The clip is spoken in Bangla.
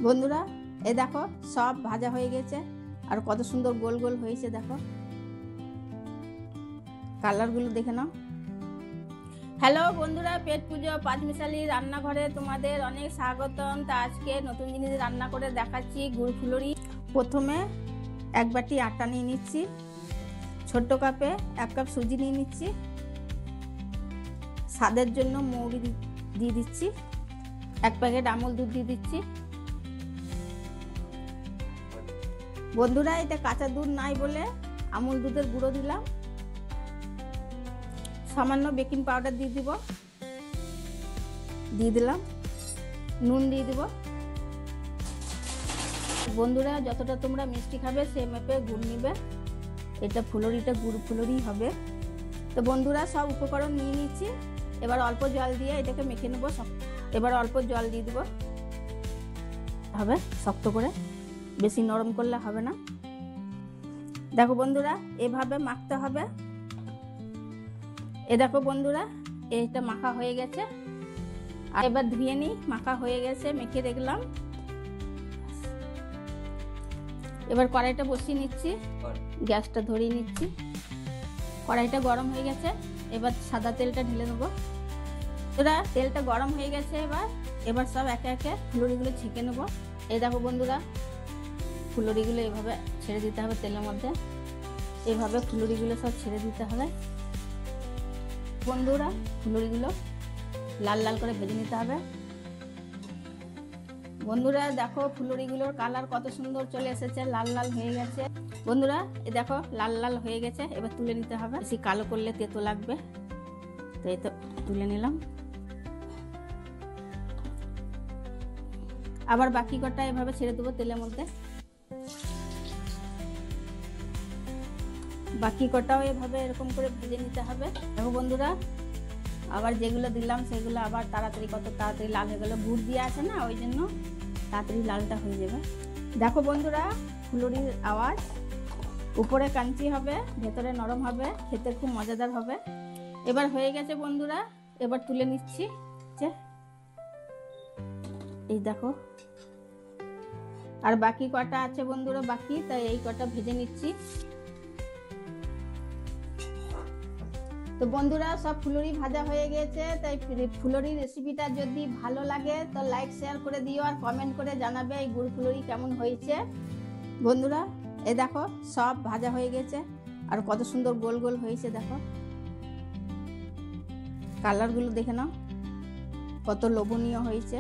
বন্ধুরা এ দেখো সব ভাজা হয়ে গেছে আর কত সুন্দর গোল গোল হয়েছে। দেখো কালারগুলো দেখে নাও। হ্যালো বন্ধুরা, পেট পুজো পাঁচমিশালি রান্নাঘরে তোমাদের অনেক স্বাগতম। তা আজকে নতুন জিনিস রান্না করে দেখাচ্ছি, গুড় ফুলুরি। প্রথমে এক বাটি আটা নিয়ে নিচ্ছি, ছোট্ট কাপে 1 কাপ সুজি নিয়ে নিচ্ছি, স্বাদের জন্য মৌরি দিয়ে দিচ্ছি, 1 প্যাকেট আমুল দুধ দিয়ে দিচ্ছি। বন্ধুরা এটা কাঁচা দুধ নাই বলে আমুল দুধের গুঁড়ো দিলাম। সামান্য বেকিং পাউডার দিয়ে দিলাম, নুন দিয়ে দিব। বন্ধুরা যতটা তোমরা মিষ্টি খাবে সেই মেপে গুড় নিবে। এটা ফুলুরিটা গুড় ফুলুরি হবে। তো বন্ধুরা সব উপকরণ নিয়ে নিচ্ছি, এবার অল্প জল দিয়ে এটাকে মেখে নেবো। এবার অল্প জল দিয়ে দেবো, হবে শক্ত করে, বেশি নরম করলে হবে না। দেখো বন্ধুরা এভাবে মাখতে হবে। এ দেখো বন্ধুরা এটা মাখা হয়ে গেছে। আর এবার ধুয়ে নিই, মাখা হয়ে গেছে, মেখে দেখলাম। এবার কড়াইটা বসিয়ে নিচ্ছি, গ্যাসটা ধরিয়ে নিচ্ছি। কড়াইটা গরম হয়ে গেছে, এবার সাদা তেলটা ঢেলে নেবো। বন্ধুরা তেলটা গরম হয়ে গেছে, এবার সব একে একে ফুলুরিগুলো ছেঁকে নেবো। এই দেখো বন্ধুরা ফুলুরিগুলো এভাবে ছেড়ে দিতে হবে তেলের মধ্যে। এভাবে ফুলুরিগুলো সব ছেড়ে দিতে হবে। বন্ধুরা ফুলুরিগুলো লাল লাল করে ভেজে নিতে হবে। বন্ধুরা দেখো ফুলুরিগুলোর কালার কত সুন্দর চলে এসেছে, লাল লাল হয়ে গেছে। বন্ধুরা এ দেখো লাল লাল হয়ে গেছে, এবার তুলে নিতে হবে। বেশি কালো করলে তেতো লাগবে, তো এই তো তুলে নিলাম। আবার বাকি কটা এভাবে ছেড়ে দেবো তেলের মধ্যে। বাকি কটাও এভাবে এরকম করে ভেজে নিতে হবে। দেখো বন্ধুরা আবার যেগুলো দিলাম সেগুলো আবার তাড়াতাড়ি, কত তাড়াতাড়ি লাল হয়ে গেল। গুড় দিয়ে আছে না, ওই জন্য তাড়াতাড়ি লালটা হয়ে যাবে। দেখো বন্ধুরা ফুলুরির আওয়াজ, উপরে কাঞ্চি হবে, ভেতরে নরম হবে, খেতে খুব মজাদার হবে। এবার হয়ে গেছে বন্ধুরা, এবার তুলে নিচ্ছি। এই দেখো আর বাকি কটা আছে বন্ধুরা বাকি, তাই এই কটা ভেজে নিচ্ছি। তো বন্ধুরা সব ফুলুরি ভাজা হয়ে গেছে। তাই ফুলুরি রেসিপিটা যদি ভালো লাগে তো লাইক শেয়ার করে দিও আর কমেন্ট করে জানাবে এই গুড় ফুলুরি কেমন হয়েছে। বন্ধুরা এ দেখো সব ভাজা হয়ে গেছে আর কত সুন্দর গোল গোল হয়েছে। দেখো কালারগুলো দেখে নাও, কত লোভনীয় হয়েছে।